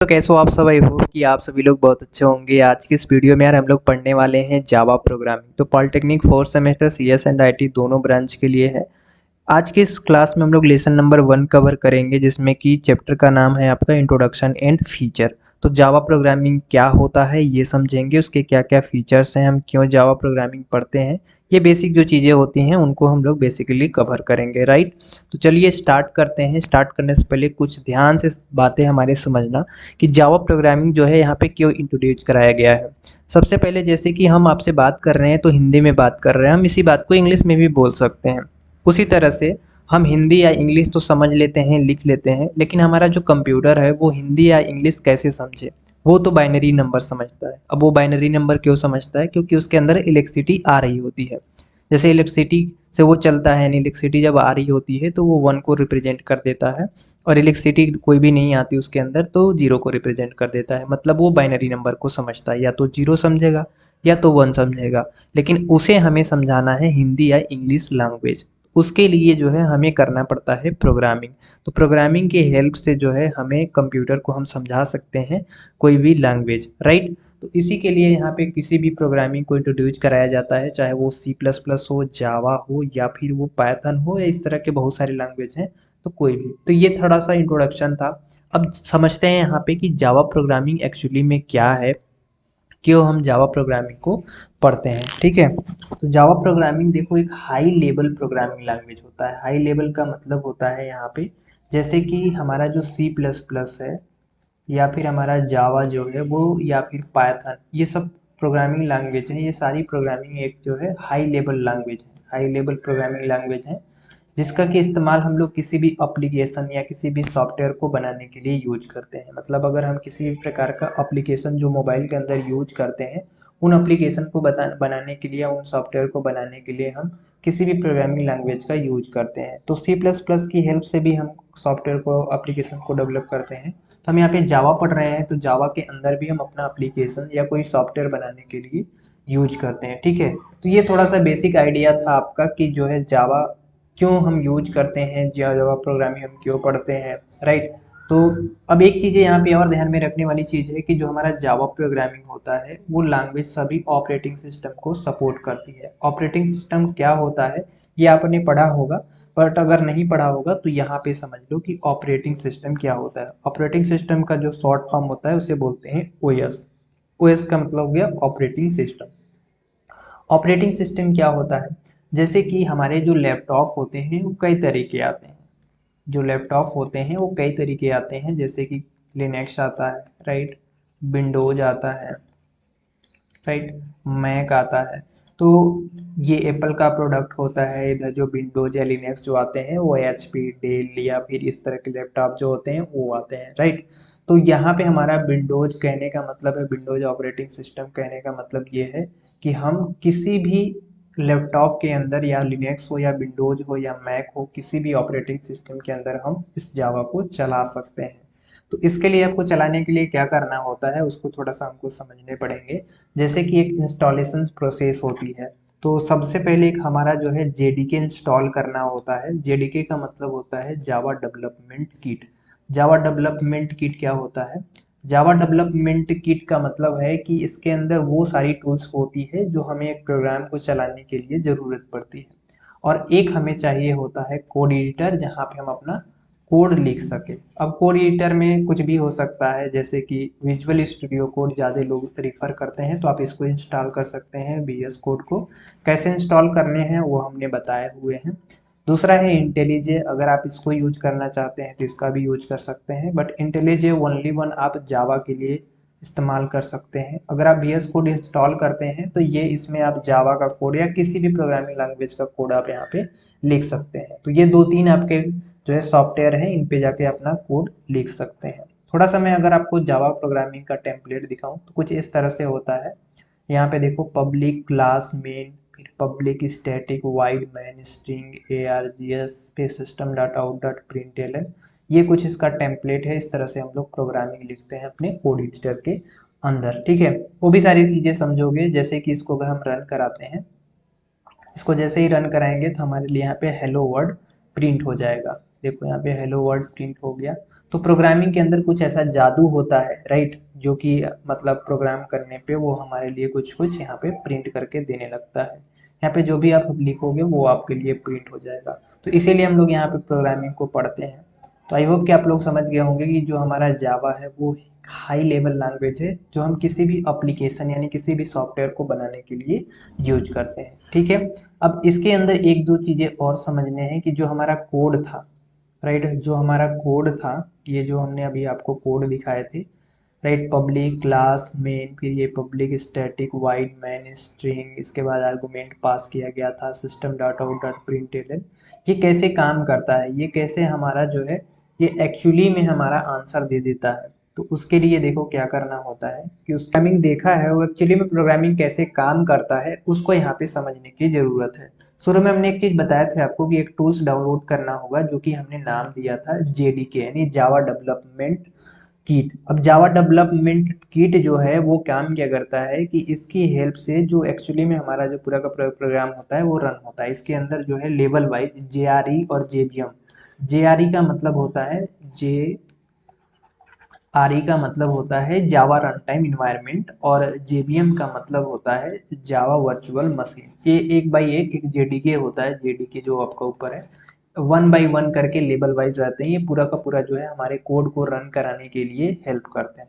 तो कैसे हो आप सब। आई होप कि आप सभी लोग बहुत अच्छे होंगे। आज की इस वीडियो में यार हम लोग पढ़ने वाले हैं जावा प्रोग्रामिंग। तो polytechnic fourth semester CS and IT दोनों ब्रांच के लिए है। आज की इस क्लास में हम लोग लेसन नंबर 1 कवर करेंगे, जिसमें कि चैप्टर का नाम है आपका इंट्रोडक्शन एंड फीचर। तो जावा प्रोग्रामिंग क्या होता है ये समझेंगे, उसके क्या क्या फीचर्स हैं, हम क्यों जावा प्रोग्रामिंग पढ़ते हैं, ये बेसिक जो चीज़ें होती हैं उनको हम लोग बेसिकली कवर करेंगे, राइट। तो चलिए स्टार्ट करते हैं। स्टार्ट करने से पहले कुछ ध्यान से बातें हमारे समझना कि जावा प्रोग्रामिंग जो है यहाँ पे क्यों इंट्रोड्यूस कराया गया है। सबसे पहले जैसे कि हम आपसे बात कर रहे हैं तो हिंदी में बात कर रहे हैं, हम इसी बात को इंग्लिश में भी बोल सकते हैं। उसी तरह से हम हिंदी या इंग्लिश तो समझ लेते हैं, लिख लेते हैं, लेकिन हमारा जो कंप्यूटर है वो हिंदी या इंग्लिश कैसे समझे। वो तो बाइनरी नंबर समझता है। अब वो बाइनरी नंबर क्यों समझता है? क्योंकि उसके अंदर इलेक्ट्रिसिटी आ रही होती है। जैसे इलेक्ट्रिसिटी से वो चलता है, यानी इलेक्ट्रिसिटी जब आ रही होती है तो वो 1 को रिप्रेजेंट कर देता है, और इलेक्ट्रिसिटी कोई भी नहीं आती उसके अंदर तो 0 को रिप्रेजेंट कर देता है। मतलब वो बाइनरी नंबर को समझता है, या तो 0 समझेगा या तो 1 समझेगा। लेकिन उसे हमें समझाना है हिंदी या इंग्लिश लैंग्वेज। उसके लिए जो है हमें करना पड़ता है प्रोग्रामिंग। तो प्रोग्रामिंग की हेल्प से जो है हमें कंप्यूटर को हम समझा सकते हैं कोई भी लैंग्वेज, राइट। तो इसी के लिए यहाँ पे किसी भी प्रोग्रामिंग को इंट्रोड्यूस कराया जाता है, चाहे वो सी प्लस प्लस हो, जावा हो, या फिर वो पाइथन हो, या इस तरह के बहुत सारे लैंग्वेज हैं। तो कोई भी, तो ये थोड़ा सा इंट्रोडक्शन था। अब समझते हैं यहाँ पे कि जावा प्रोग्रामिंग एक्चुअली में क्या है, क्यों हम जावा प्रोग्रामिंग को पढ़ते हैं, ठीक है। तो जावा प्रोग्रामिंग देखो एक हाई लेवल प्रोग्रामिंग लैंग्वेज होता है। हाई लेवल का मतलब होता है यहाँ पे जैसे कि हमारा जो सी प्लस प्लस है, या फिर हमारा जावा जो है वो, या फिर पाइथन, ये सब प्रोग्रामिंग लैंग्वेज है। ये सारी प्रोग्रामिंग एक जो है हाई लेवल लैंग्वेज है, हाई लेवल प्रोग्रामिंग लैंग्वेज है, जिसका कि इस्तेमाल हम लोग किसी भी एप्लीकेशन या किसी भी सॉफ्टवेयर को बनाने के लिए यूज करते हैं। मतलब अगर हम किसी भी प्रकार का एप्लीकेशन जो मोबाइल के अंदर यूज करते हैं, उन एप्लीकेशन को बनाने के लिए, उन सॉफ्टवेयर को बनाने के लिए हम किसी भी प्रोग्रामिंग लैंग्वेज का यूज करते हैं। तो सी प्लस प्लस की हेल्प से भी हम सॉफ्टवेयर को, एप्लीकेशन को डेवलप करते हैं। तो हम यहाँ पे जावा पढ़ रहे हैं, तो जावा के अंदर भी हम अपना एप्लीकेशन या कोई सॉफ्टवेयर बनाने के लिए यूज करते हैं, ठीक है। तो ये थोड़ा सा बेसिक आइडिया था आपका कि जो है जावा क्यों हम यूज करते हैं, जावा प्रोग्रामिंग हम क्यों पढ़ते हैं, राइट। तो अब एक चीज़ यहाँ पे और ध्यान में रखने वाली चीज़ है कि जो हमारा जावा प्रोग्रामिंग होता है वो लैंग्वेज सभी ऑपरेटिंग सिस्टम को सपोर्ट करती है। ऑपरेटिंग सिस्टम क्या होता है ये आपने पढ़ा होगा, बट अगर नहीं पढ़ा होगा तो यहाँ पे समझ लो कि ऑपरेटिंग सिस्टम क्या होता है। ऑपरेटिंग सिस्टम का जो शॉर्ट फॉर्म होता है उसे बोलते हैं ओएस। ओएस का मतलब हो गया ऑपरेटिंग सिस्टम। ऑपरेटिंग सिस्टम क्या होता है? जैसे कि हमारे जो लैपटॉप होते हैं वो कई तरह के आते हैं। जो लैपटॉप होते हैं वो कई तरीके आते हैं, जैसे कि लिनक्स आता है, राइट, विंडोज आता है, राइट, मैक आता है। तो ये एप्पल का प्रोडक्ट होता है। इधर जो विंडोज या लिनक्स जो आते हैं वो एचपी, डेल या फिर इस तरह के लैपटॉप जो होते हैं वो आते हैं, राइट। तो यहाँ पे हमारा विंडोज कहने का मतलब है, विंडोज ऑपरेटिंग सिस्टम कहने का मतलब ये है कि हम किसी भी लैपटॉप के अंदर, या लिनक्स हो या विंडोज हो या मैक हो, किसी भी ऑपरेटिंग सिस्टम के अंदर हम इस जावा को चला सकते हैं। तो इसके लिए आपको चलाने के लिए क्या करना होता है उसको थोड़ा सा हमको समझने पड़ेंगे। जैसे कि एक इंस्टॉलेशन प्रोसेस होती है। तो सबसे पहले एक हमारा जो है जेडीके इंस्टॉल करना होता है। जेडीके का मतलब होता है Java development kit. Java development kit क्या होता है? जावा डेवलपमेंट किट का मतलब है कि इसके अंदर वो सारी टूल्स होती है जो हमें एक प्रोग्राम को चलाने के लिए ज़रूरत पड़ती है। और एक हमें चाहिए होता है कोड एडिटर, जहाँ पे हम अपना कोड लिख सके। अब कोड एडिटर में कुछ भी हो सकता है, जैसे कि विजुअल स्टूडियो कोड ज़्यादा लोग प्रीफर करते हैं, तो आप इसको इंस्टॉल कर सकते हैं। वीएस कोड को कैसे इंस्टॉल करने हैं वो हमने बताए हुए हैं। दूसरा है इंटेलिजे। अगर आप इसको यूज करना चाहते हैं तो इसका भी यूज कर सकते हैं, बट इंटेलिजे ओनली वन आप जावा के लिए इस्तेमाल कर सकते हैं। अगर आप वीएस कोड इंस्टॉल करते हैं तो ये इसमें आप जावा का कोड या किसी भी प्रोग्रामिंग लैंग्वेज का कोड आप यहाँ पे लिख सकते हैं। तो ये दो तीन आपके जो है सॉफ्टवेयर है, इन पे जाके अपना कोड लिख सकते हैं। थोड़ा सा मैं अगर आपको जावा प्रोग्रामिंग का टेम्पलेट दिखाऊं तो कुछ इस तरह से होता है। यहाँ पे देखो, पब्लिक क्लास मेन, फिर public static wide man string ARGS, फिर system dot out dot println. ये कुछ इसका टेम्पलेट है। इस तरह से हम लोग प्रोग्रामिंग लिखते हैं अपने कोड एडिटर के अंदर, ठीक है। वो भी सारी चीज़ें समझोगे। जैसे कि इसको अगर हम रन कराते हैं, इसको जैसे ही रन कराएंगे तो हमारे लिए यहाँ पे हेलो वर्ड प्रिंट हो जाएगा। देखो यहाँ पे हेलो वर्ड प्रिंट हो गया। तो प्रोग्रामिंग के अंदर कुछ ऐसा जादू होता है, राइट, जो कि मतलब प्रोग्राम करने पे वो हमारे लिए कुछ कुछ यहाँ पे प्रिंट करके देने लगता है। यहाँ पे जो भी आप लिखोगे वो आपके लिए प्रिंट हो जाएगा। तो इसीलिए हम लोग यहाँ पे प्रोग्रामिंग को पढ़ते हैं। तो आई होप कि आप लोग समझ गए होंगे कि जो हमारा जावा है वो हाई लेवल लैंग्वेज है, जो हम किसी भी एप्लीकेशन यानी किसी भी सॉफ्टवेयर को बनाने के लिए यूज करते हैं। ठीक है, अब इसके अंदर एक दो चीज़ें और समझने हैं कि जो हमारा कोड था, राइट, जो हमारा कोड था, ये जो हमने अभी आपको कोड दिखाए थे, राइट, पब्लिक क्लास मेन, फिर ये public static wide man string, इसके बाद आर्गुमेंट पास किया गया था system dot out dot println. ये कैसे काम करता है, ये कैसे हमारा जो है ये एक्चुअली में हमारा आंसर दे देता है। तो उसके लिए देखो क्या करना होता है कि उस प्रोग्रामिंग देखा है वो एक्चुअली में प्रोग्रामिंग कैसे काम करता है उसको यहाँ पे समझने की जरूरत है। शुरू में हमने एक चीज बताया था आपको कि एक टूल्स डाउनलोड करना होगा जो कि हमने नाम दिया था जेडीके यानी जावा डेवलपमेंट किट। अब जावा डेवलपमेंट किट जो है वो काम क्या करता है कि इसकी हेल्प से जो एक्चुअली में हमारा जो पूरा का पूरा प्रोग्राम होता है वो रन होता है। इसके अंदर जो है लेवल वाइज जेआरई और जेबीएम, जेआरई का मतलब होता है जे आरई का मतलब होता है जावा रन टाइम इन्वायरमेंट और जेबीएम का मतलब होता है जावा वर्चुअल मशीन। ये एक बाई एक जेडीके होता है, जेडीके जो आपका ऊपर है वन बाई वन करके लेवल वाइज रहते हैं। ये पूरा का पूरा जो है हमारे कोड को रन कराने के लिए हेल्प करते हैं।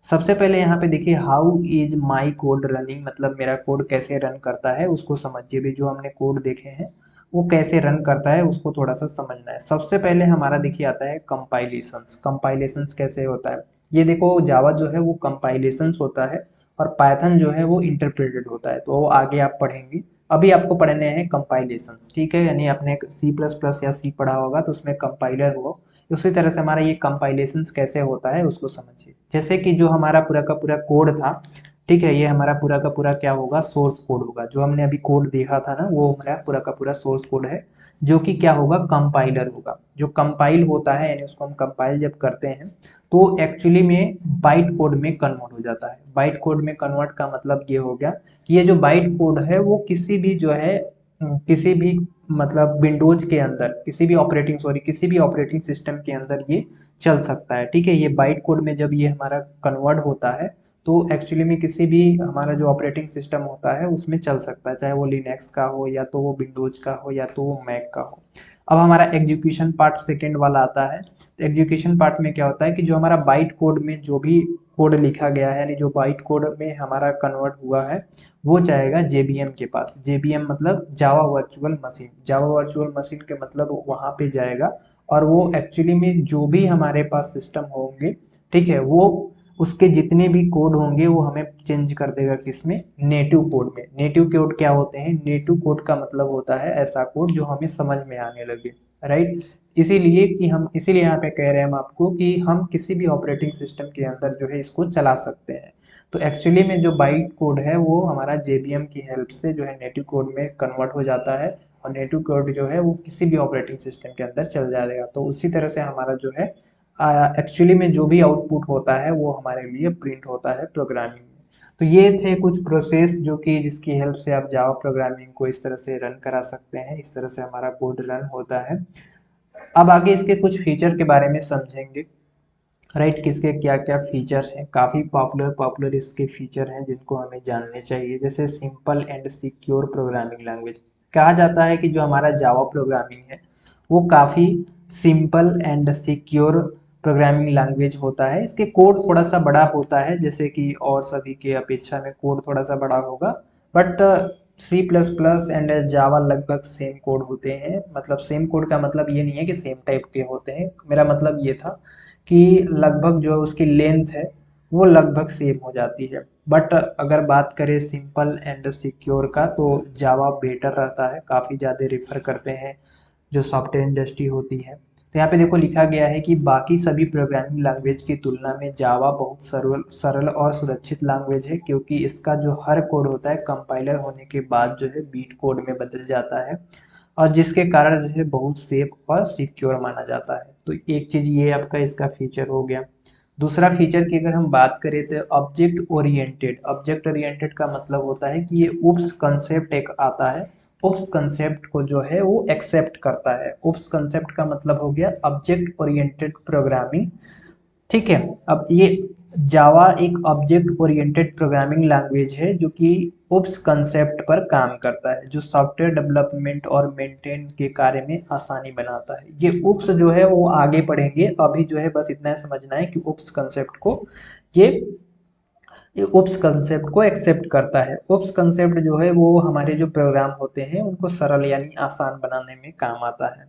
सबसे पहले यहाँ पे देखिए how is my code running, मतलब मेरा कोड कैसे रन करता है उसको समझिए भी। जो हमने कोड देखे हैं वो कैसे रन करता है उसको थोड़ा सा समझना है। सबसे पहले हमारा देखिए आता है कंपाइलेशंस। कंपाइलेशंस कैसे होता है, ये देखो जावा जो है वो कंपाइलेशंस होता है और पाइथन जो है वो इंटरप्रेटेड होता है। तो वो आगे आप पढ़ेंगे, अभी आपको पढ़ने हैं कंपाइलेशंस। ठीक है, यानी आपने सी प्लस प्लस या सी पढ़ा होगा तो उसमें कंपाइलर हो, उसी तरह से हमारा ये कंपाइलेशंस कैसे होता है उसको समझिए। जैसे कि जो हमारा पूरा का पूरा कोड था, ठीक है, ये हमारा पूरा का पूरा क्या होगा, सोर्स कोड होगा। जो हमने अभी कोड देखा था ना वो हमारा पूरा का पूरा सोर्स कोड है, जो कि क्या होगा, कंपाइलर होगा। जो कंपाइल होता है यानी उसको हम कंपाइल जब करते हैं तो एक्चुअली में बाइट कोड में कन्वर्ट हो जाता है। बाइट कोड में कन्वर्ट का मतलब ये हो गया कि ये जो बाइट कोड है वो किसी भी जो है किसी भी मतलब विंडोज के अंदर किसी भी ऑपरेटिंग सिस्टम के अंदर ये चल सकता है। ठीक है, ये बाइट कोड में जब ये हमारा कन्वर्ट होता है तो एक्चुअली में किसी भी हमारा जो ऑपरेटिंग सिस्टम होता है उसमें चल सकता है, चाहे वो लिनक्स का हो या तो वो विंडोज का हो या तो वो मैक का हो। अब हमारा एग्जीक्यूशन पार्ट सेकेंड वाला आता है। तो एग्जीक्यूशन पार्ट में क्या होता है कि जो हमारा बाइट कोड में जो भी कोड लिखा गया है यानी जो बाइट कोड में हमारा कन्वर्ट हुआ है वो जाएगा जेबीएम के पास। जेबीएम मतलब Java virtual machine, Java virtual machine के मतलब वहां पे जाएगा और वो एक्चुअली में जो भी हमारे पास सिस्टम होंगे, ठीक है, वो उसके जितने भी कोड होंगे वो हमें चेंज कर देगा किसमें, नेटिव कोड में। नेटिव कोड क्या होते हैं, नेटिव कोड का मतलब होता है ऐसा कोड जो हमें समझ में आने लगे, राइट। इसीलिए कि हम इसीलिए यहाँ पे कह रहे हैं हम आपको कि हम किसी भी ऑपरेटिंग सिस्टम के अंदर जो है इसको चला सकते हैं। तो एक्चुअली में जो बाइट कोड है वो हमारा जेबीएम की हेल्प से जो है नेटिव कोड में कन्वर्ट हो जाता है और नेटिव कोड जो है वो किसी भी ऑपरेटिंग सिस्टम के अंदर चल जाएगा। तो उसी तरह से हमारा जो है एक्चुअली में जो भी आउटपुट होता है वो हमारे लिए प्रिंट होता है प्रोग्रामिंग में। तो ये थे कुछ प्रोसेस जो कि जिसकी हेल्प से आप जावा प्रोग्रामिंग को इस तरह से रन करा सकते हैं, इस तरह से हमारा कोड रन होता है। अब आगे इसके कुछ फीचर के बारे में समझेंगे, राइट, किसके क्या क्या फीचर हैं। काफ़ी पॉपुलर पॉपुलर इसके फीचर हैं जिनको हमें जानने चाहिए। जैसे simple and secure programming language, कहा जाता है कि जो हमारा जावा प्रोग्रामिंग है वो काफ़ी simple and secure programming language होता है। इसके कोड थोड़ा सा बड़ा होता है, जैसे कि और सभी के अपेक्षा में कोड थोड़ा सा बड़ा होगा, but C plus plus and Java लगभग सेम कोड होते हैं। मतलब सेम कोड का मतलब ये नहीं है कि सेम टाइप के होते हैं, मेरा मतलब ये था कि लगभग जो उसकी लेंथ है वो लगभग सेम हो जाती है। बट अगर बात करें सिंपल एंड सिक्योर का तो जावा बेटर रहता है, काफ़ी ज़्यादा रेफर करते हैं जो सॉफ्टवेयर इंडस्ट्री होती है। तो यहाँ पे देखो लिखा गया है कि बाकी सभी प्रोग्रामिंग लैंग्वेज की तुलना में जावा बहुत सरल सरल और सुरक्षित लैंग्वेज है, क्योंकि इसका जो हर कोड होता है कंपाइलर होने के बाद जो है बीट कोड में बदल जाता है और जिसके कारण जो है बहुत सेफ और सिक्योर माना जाता है। तो एक चीज़ ये आपका इसका फीचर हो गया। दूसरा फीचर की अगर हम बात करें तो ऑब्जेक्ट ओरिएंटेड। ऑब्जेक्ट ओरिएंटेड का मतलब होता है कि ये उप्स कंसेप्ट एक आता है उप्स कंसेप्ट को जो है वो एक्सेप्ट करता है। उप्स कंसेप्ट का मतलब हो गया ऑब्जेक्ट ओरिएंटेड प्रोग्रामिंग। ठीक है, अब ये जावा एक ऑब्जेक्ट ओरिएंटेड प्रोग्रामिंग लैंग्वेज है जो कि उप्स कंसेप्ट पर काम करता है, जो सॉफ्टवेयर डेवलपमेंट और मेंटेन के कार्य में आसानी बनाता है। ये उप्स जो है वो आगे पढ़ेंगे, अभी जो है बस इतना समझना है कि उप्स कंसेप्ट को ये उप्स कंसेप्ट को एक्सेप्ट करता है। उप्स कंसेप्ट जो है वो हमारे जो प्रोग्राम होते हैं उनको सरल यानी आसान बनाने में काम आता है।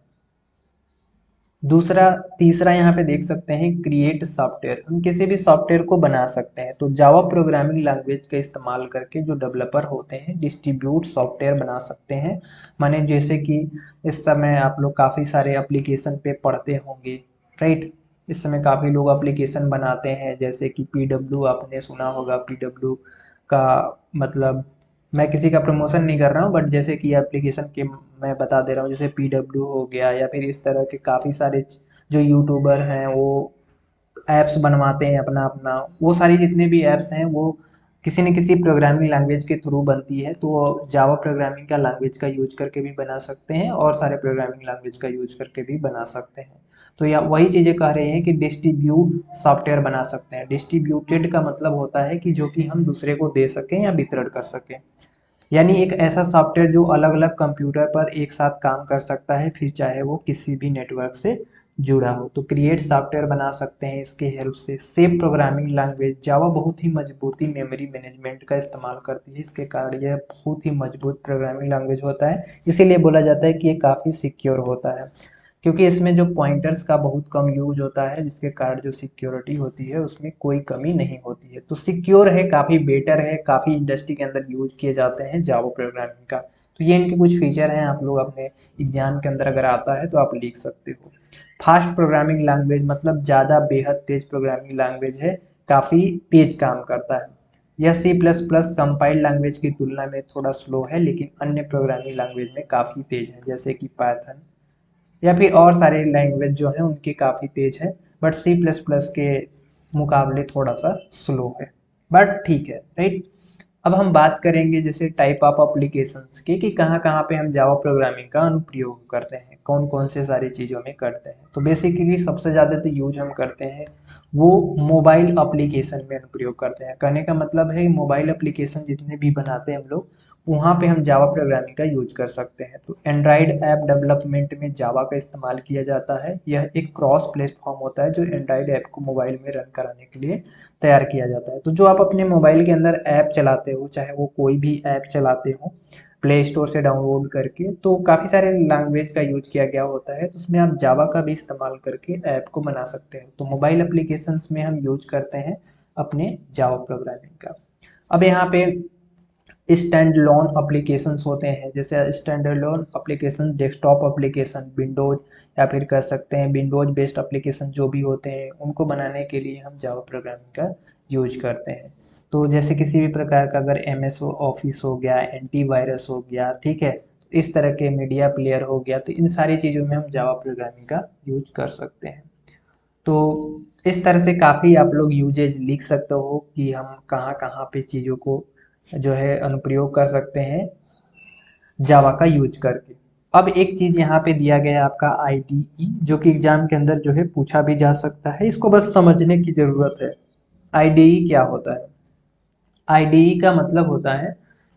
दूसरा तीसरा यहाँ पे देख सकते हैं क्रिएट सॉफ्टवेयर, हम किसी भी सॉफ्टवेयर को बना सकते हैं। तो जावा प्रोग्रामिंग लैंग्वेज का इस्तेमाल करके जो डेवलपर होते हैं डिस्ट्रीब्यूट सॉफ्टवेयर बना सकते हैं। माने जैसे कि इस समय आप लोग काफ़ी सारे एप्लीकेशन पे पढ़ते होंगे, राइट। इस समय काफ़ी लोग एप्लीकेशन बनाते हैं, जैसे कि पीडब्ल्यू आपने सुना होगा। पीडब्ल्यू का मतलब, मैं किसी का प्रमोशन नहीं कर रहा हूँ, बट जैसे कि एप्लीकेशन के मैं बता दे रहा हूँ, जैसे पीडब्ल्यू हो गया, या फिर इस तरह के काफ़ी सारे जो यूट्यूबर हैं वो ऐप्स बनवाते हैं अपना अपना। वो सारी जितने भी ऐप्स हैं वो किसी न किसी प्रोग्रामिंग लैंग्वेज के थ्रू बनती है। तो जावा प्रोग्रामिंग का लैंग्वेज का यूज करके भी बना सकते हैं और सारे प्रोग्रामिंग लैंग्वेज का यूज करके भी बना सकते हैं। तो या वही चीज़ें कह रहे हैं कि डिस्ट्रीब्यूट सॉफ्टवेयर बना सकते हैं। डिस्ट्रीब्यूटेड का मतलब होता है कि जो कि हम दूसरे को दे सकें या वितरण कर सकें, यानी एक ऐसा सॉफ्टवेयर जो अलग अलग कंप्यूटर पर एक साथ काम कर सकता है, फिर चाहे वो किसी भी नेटवर्क से जुड़ा हो। तो क्रिएट सॉफ्टवेयर बना सकते हैं इसके हेल्प से। सेफ प्रोग्रामिंग लैंग्वेज जावा बहुत ही मजबूती मेमोरी मैनेजमेंट का इस्तेमाल करती है, इसके कारण यह बहुत ही मजबूत प्रोग्रामिंग लैंग्वेज होता है। इसीलिए बोला जाता है कि ये काफ़ी सिक्योर होता है, क्योंकि इसमें जो पॉइंटर्स का बहुत कम यूज होता है, जिसके कारण जो सिक्योरिटी होती है उसमें कोई कमी नहीं होती है। तो सिक्योर है, काफ़ी बेटर है, काफ़ी इंडस्ट्री के अंदर यूज किए जाते हैं जावा प्रोग्रामिंग का। तो ये इनके कुछ फीचर हैं, आप लोग अपने एग्जाम के अंदर अगर आता है तो आप लिख सकते हो। फास्ट प्रोग्रामिंग लैंग्वेज मतलब ज़्यादा बेहद तेज प्रोग्रामिंग लैंग्वेज है, काफ़ी तेज काम करता है। यह C plus plus compiled language की तुलना में थोड़ा स्लो है, लेकिन अन्य प्रोग्रामिंग लैंग्वेज में काफ़ी तेज है, जैसे कि पाइथन या फिर और सारे लैंग्वेज जो है उनकी काफ़ी तेज है। बट सी प्लस प्लस के मुकाबले थोड़ा सा स्लो है, बट ठीक है, राइट। अब हम बात करेंगे जैसे टाइप ऑफ एप्लीकेशंस की, कि कहाँ कहाँ पे हम जावा प्रोग्रामिंग का अनुप्रयोग करते हैं, कौन कौन से सारी चीज़ों में करते हैं। तो बेसिकली सबसे ज़्यादा तो यूज हम करते हैं वो मोबाइल एप्लीकेशन में अनुप्रयोग करते हैं। कहने का मतलब है मोबाइल एप्लीकेशन जितने भी बनाते हैं हम लोग, वहाँ पे हम जावा प्रोग्रामिंग का यूज कर सकते हैं। तो एंड्रॉइड ऐप डेवलपमेंट में जावा का इस्तेमाल किया जाता है। यह एक क्रॉस प्लेटफॉर्म होता है जो एंड्रॉइड ऐप को मोबाइल में रन कराने के लिए तैयार किया जाता है। तो जो आप अपने मोबाइल के अंदर ऐप चलाते हो, चाहे वो कोई भी ऐप चलाते हो प्ले स्टोर से डाउनलोड करके, तो काफ़ी सारे लैंग्वेज का यूज किया गया होता है। तो उसमें आप जावा का भी इस्तेमाल करके ऐप को बना सकते हैं। तो मोबाइल एप्लीकेशंस में हम यूज करते हैं अपने जावा प्रोग्रामिंग का। अब यहाँ पे स्टैंड लोन एप्लीकेशंस होते हैं, जैसे stand loan application desktop application Windows, या फिर कह सकते हैं विंडोज बेस्ड एप्लीकेशन जो भी होते हैं उनको बनाने के लिए हम जावा प्रोग्रामिंग का यूज करते हैं। तो जैसे किसी भी प्रकार का अगर एमएस ऑफिस हो गया, एंटीवायरस हो गया, ठीक है, तो इस तरह के मीडिया प्लेयर हो गया, तो इन सारी चीज़ों में हम जावा प्रोग्रामिंग का यूज कर सकते हैं। तो इस तरह से काफ़ी आप लोग यूजेज लिख सकते हो कि हम कहाँ कहाँ पे चीज़ों को जो है अनुप्रयोग कर सकते हैं जावा का यूज करके। अब एक चीज़ यहाँ पे दिया गया है आपका आईडीई, जो कि एग्जाम के अंदर जो है पूछा भी जा सकता है, इसको बस समझने की ज़रूरत है। आईडीई क्या होता है? आईडीई का मतलब होता है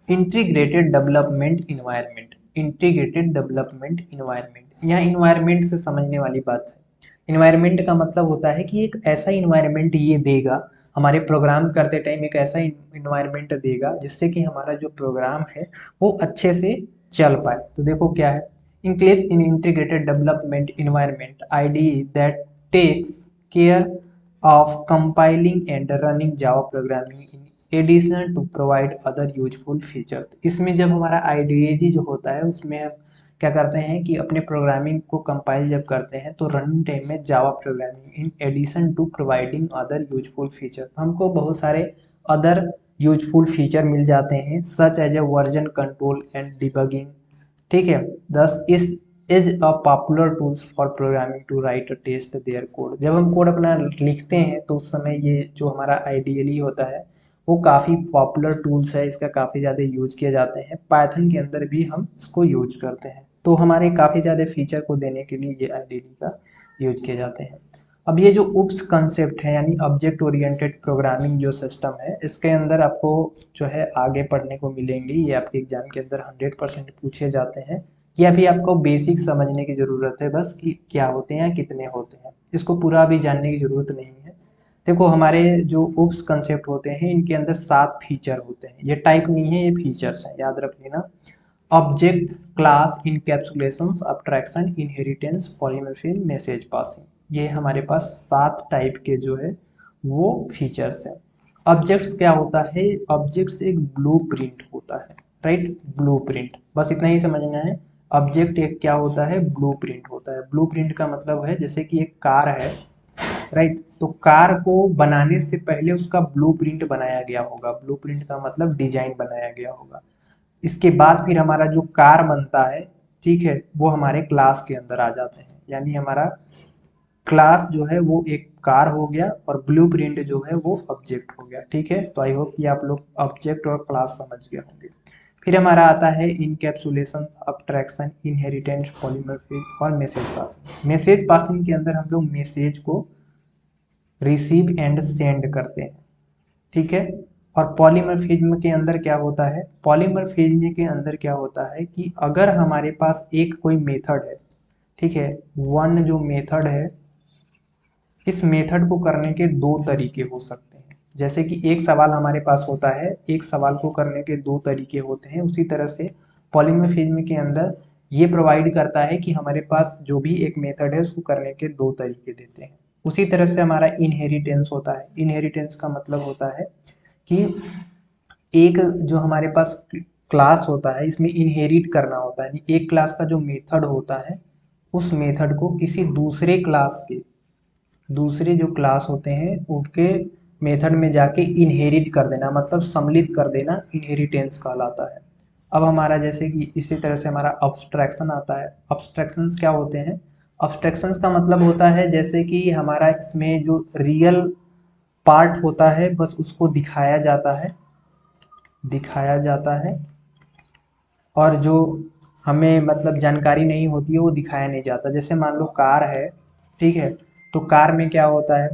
integrated development environment. Integrated development environment, यहाँ इन्वायरमेंट से समझने वाली बात है। इन्वायरमेंट का मतलब होता है कि एक ऐसा इन्वायरमेंट ये देगा, हमारे प्रोग्राम करते टाइम एक ऐसा इन्वायरमेंट देगा जिससे कि हमारा जो प्रोग्राम है वो अच्छे से चल पाए। तो देखो क्या है, include in integrated development environment IDE that takes care of compiling and running Java programming in addition to provide other useful features। इसमें जब हमारा IDE जो होता है उसमें हम क्या करते हैं कि अपने प्रोग्रामिंग को कंपाइल जब करते हैं तो रनिंग टाइम में Java programming in addition to providing other useful feature, हमको बहुत सारे अदर यूजफुल फीचर मिल जाते हैं, such as a version control and debugging. ठीक है, thus this is a popular tools for programming to write a test their code. जब हम कोड अपना लिखते हैं तो उस समय ये जो हमारा आइडियली होता है वो काफ़ी पॉपुलर टूल्स है, इसका काफ़ी ज़्यादा यूज किए जाते हैं। पाइथन के अंदर भी हम इसको यूज करते हैं, तो हमारे काफ़ी ज़्यादा फीचर को देने के लिए ये IDD का यूज किए जाते हैं। अब ये जो उप्स कंसेप्ट है यानी ऑब्जेक्ट ओरिएंटेड प्रोग्रामिंग जो सिस्टम है, इसके अंदर आपको जो है आगे पढ़ने को मिलेंगी, ये आपके एग्जाम के अंदर 100% पूछे जाते हैं। ये अभी आपको बेसिक समझने की ज़रूरत है बस, कि क्या होते हैं कितने होते हैं, इसको पूरा अभी जानने की ज़रूरत नहीं है। देखो हमारे जो उप्स कंसेप्ट होते हैं इनके अंदर 7 फीचर होते हैं, ये टाइप नहीं है, ये फीचर्स हैं, याद रख लेना। Object, class, encapsulations, abstraction, inheritance, polymorphism, message passing, ये हमारे पास 7 टाइप के जो है वो फीचर्स हैं। ऑब्जेक्ट्स क्या होता है? ऑब्जेक्ट्स एक ब्लूप्रिंट होता है, राइट, ब्लूप्रिंट, बस इतना ही समझना है। ऑब्जेक्ट एक क्या होता है? ब्लूप्रिंट होता है। ब्लूप्रिंट का मतलब है जैसे कि एक कार है, राइट, तो कार को बनाने से पहले उसका ब्लूप्रिंट बनाया गया होगा। ब्लूप्रिंट का मतलब डिजाइन बनाया गया होगा। इसके बाद फिर हमारा जो कार बनता है, ठीक है, वो हमारे क्लास के अंदर आ जाते हैं, यानी हमारा क्लास जो है वो एक कार हो गया और ब्लूप्रिंट जो है वो ऑब्जेक्ट हो गया। ठीक है, तो आई होप कि आप लोग ऑब्जेक्ट और क्लास समझ गए होंगे। फिर हमारा आता है इनकैप्सुलेशन, अब्स्ट्रैक्शन, इनहेरिटेंस, पॉलीमॉर्फिज्म और मैसेज पासिंग। मैसेज पासिंग के अंदर हम लोग मैसेज को रिसीव एंड सेंड करते हैं, ठीक है। और पॉलीमॉर्फिज्म के अंदर क्या होता है? पॉलीमॉर्फिज्म के अंदर क्या होता है कि अगर हमारे पास एक कोई मेथड है, ठीक है, वन जो मेथड है, इस मेथड को करने के 2 तरीके हो सकते हैं। जैसे कि एक सवाल हमारे पास होता है, एक सवाल को करने के 2 तरीके होते हैं, उसी तरह से पॉलीमॉर्फिज्म के अंदर ये प्रोवाइड करता है कि हमारे पास जो भी एक मेथड है उसको करने के 2 तरीके देते हैं। उसी तरह से हमारा इनहेरिटेंस होता है। इनहेरिटेंस का मतलब होता है कि एक जो हमारे पास क्लास होता है, इसमें इनहेरिट करना होता है, एक क्लास का जो मेथड होता है उस मेथड को किसी दूसरे क्लास के, दूसरे जो क्लास होते हैं उनके मेथड में जाके इनहेरिट कर देना, मतलब सम्मिलित कर देना, इनहेरिटेंस कहलाता है। अब हमारा जैसे कि इसी तरह से हमारा अब्स्ट्रैक्शन आता है। अब्स्ट्रैक्शंस क्या होते हैं? अब्स्ट्रैक्शंस का मतलब होता है जैसे कि हमारा इसमें जो रियल पार्ट होता है बस उसको दिखाया जाता है, दिखाया जाता है, और जो हमें मतलब जानकारी नहीं होती है वो दिखाया नहीं जाता। जैसे मान लो कार है, ठीक है, तो कार में क्या होता है?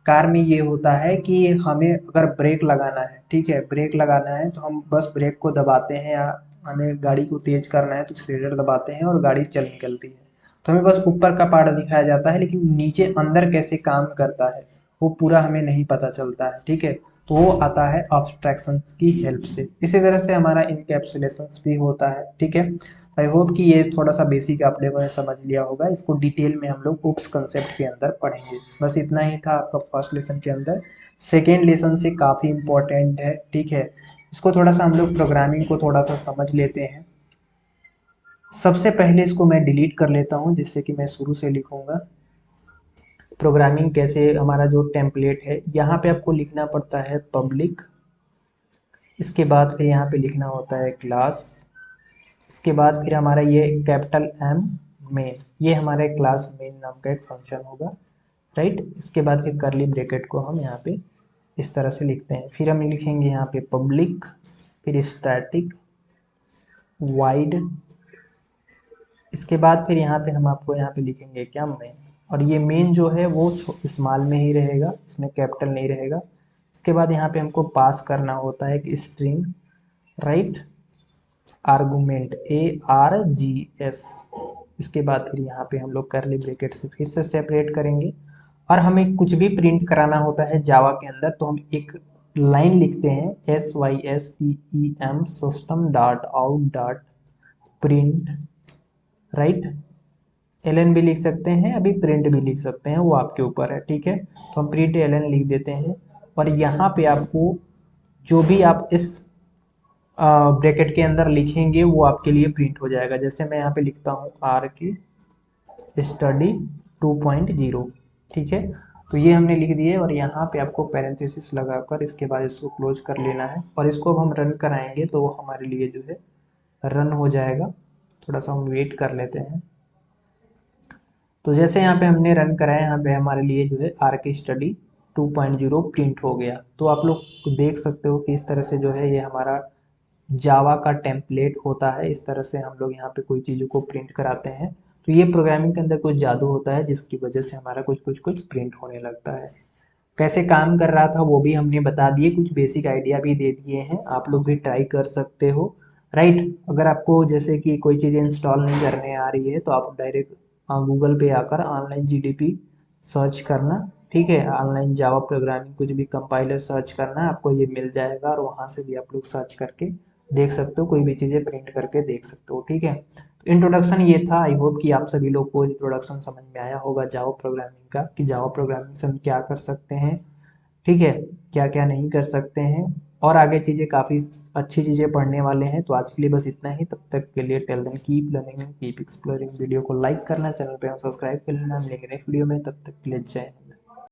कार में ये होता है कि हमें अगर ब्रेक लगाना है, ठीक है, ब्रेक लगाना है तो हम बस ब्रेक को दबाते हैं, या हमें गाड़ी को तेज करना है तो एक्सीलरेटर दबाते हैं और गाड़ी चल निकलती है। तो हमें बस ऊपर का पार्ट दिखाया जाता है, लेकिन नीचे अंदर कैसे काम करता है वो पूरा हमें नहीं पता चलता है, ठीक है। तो वो आता है अब्स्ट्रैक्शन की हेल्प से। इसी तरह से हमारा इनकैप्सुलेशन भी होता है, ठीक है। आई होप कि ये थोड़ा सा बेसिक आप लोगों ने समझ लिया होगा। इसको डिटेल में हम लोग उप्स कंसेप्ट के अंदर पढ़ेंगे। बस इतना ही था आपका फर्स्ट लेसन के अंदर। सेकेंड लेसन से काफ़ी इंपॉर्टेंट है, ठीक है। इसको थोड़ा सा हम लोग प्रोग्रामिंग को थोड़ा सा समझ लेते हैं। सबसे पहले इसको मैं डिलीट कर लेता हूँ जिससे कि मैं शुरू से लिखूंगा। प्रोग्रामिंग कैसे, हमारा जो टेम्पलेट है यहाँ पे आपको लिखना पड़ता है पब्लिक, इसके बाद फिर यहाँ पे लिखना होता है क्लास, इसके बाद फिर हमारा ये कैपिटल M मेन, ये हमारे क्लास मेन नाम का एक फंक्शन होगा, राइट। इसके बाद फिर करली ब्रैकेट को हम यहाँ पे इस तरह से लिखते हैं। फिर हम लिखेंगे यहाँ पे पब्लिक, फिर स्टैटिक वाइड, इसके बाद फिर यहाँ पे हम आपको यहाँ पे लिखेंगे क्या, मेन। और ये मेन जो है वो स्मॉल में ही रहेगा, इसमें कैपिटल नहीं रहेगा। इसके बाद यहाँ पे हमको पास करना होता है एक स्ट्रिंग, राइट, आर्गुमेंट ARGS। इसके बाद फिर यहाँ पे हम लोग करली ब्रैकेट से फिर से सेपरेट करेंगे। और हमें कुछ भी प्रिंट कराना होता है जावा के अंदर तो हम एक लाइन लिखते हैं SYSTEM system dot out dot print, right. ln भी लिख सकते हैं, अभी प्रिंट भी लिख सकते हैं, वो आपके ऊपर है, ठीक है। तो हम प्रिंट ln लिख देते हैं। और यहाँ पे आपको जो भी आप इस ब्रैकेट के अंदर लिखेंगे वो आपके लिए प्रिंट हो जाएगा। जैसे मैं यहाँ पे लिखता हूँ RK स्टडी 2.0, ठीक है। तो ये हमने लिख दिए और यहाँ पे आपको पैरेंथेसिस लगाकर इसके बाद इसको क्लोज कर लेना है। और इसको अब हम रन कराएंगे तो वो हमारे लिए जो है रन हो जाएगा। थोड़ा सा हम वेट कर लेते हैं। तो जैसे यहाँ पे हमने रन कराया, यहाँ पे हमारे लिए जो है RK स्टडी 2.0 प्रिंट हो गया। तो आप लोग देख सकते हो कि इस तरह से जो है ये हमारा जावा का टेम्पलेट होता है। इस तरह से हम लोग यहाँ पे कोई चीज़ों को प्रिंट कराते हैं। तो ये प्रोग्रामिंग के अंदर कुछ जादू होता है जिसकी वजह से हमारा कुछ कुछ कुछ प्रिंट होने लगता है। कैसे काम कर रहा था वो भी हमने बता दिए, कुछ बेसिक आइडिया भी दे दिए हैं, आप लोग भी ट्राई कर सकते हो। राइट, अगर आपको जैसे कि कोई चीज़ इंस्टॉल नहीं करने आ रही है तो आप डायरेक्ट गूगल पे आकर ऑनलाइन जीडीपी सर्च करना। ठीक है, ऑनलाइन जावा प्रोग्रामिंग कुछ भी कंपाइलर सर्च करना है, आपको ये मिल जाएगा और वहाँ से भी आप लोग सर्च करके देख सकते हो, कोई भी चीज़ें प्रिंट करके देख सकते हो। ठीक है, तो इंट्रोडक्शन ये था। आई होप कि आप सभी लोग को इंट्रोडक्शन समझ में आया होगा जावा प्रोग्रामिंग का, कि जावा प्रोग्रामिंग से हम क्या कर सकते हैं। ठीक है, क्या क्या नहीं कर सकते हैं, और आगे चीज़ें काफ़ी अच्छी चीज़ें पढ़ने वाले हैं। तो आज के लिए बस इतना ही, तब तक के लिए tell them keep learning keep exploring. Video को लाइक करना, चैनल पे सब्सक्राइब कर लेना, मिलेंगे नेक्स्ट वीडियो में, तब तक के लिए जय हिंद।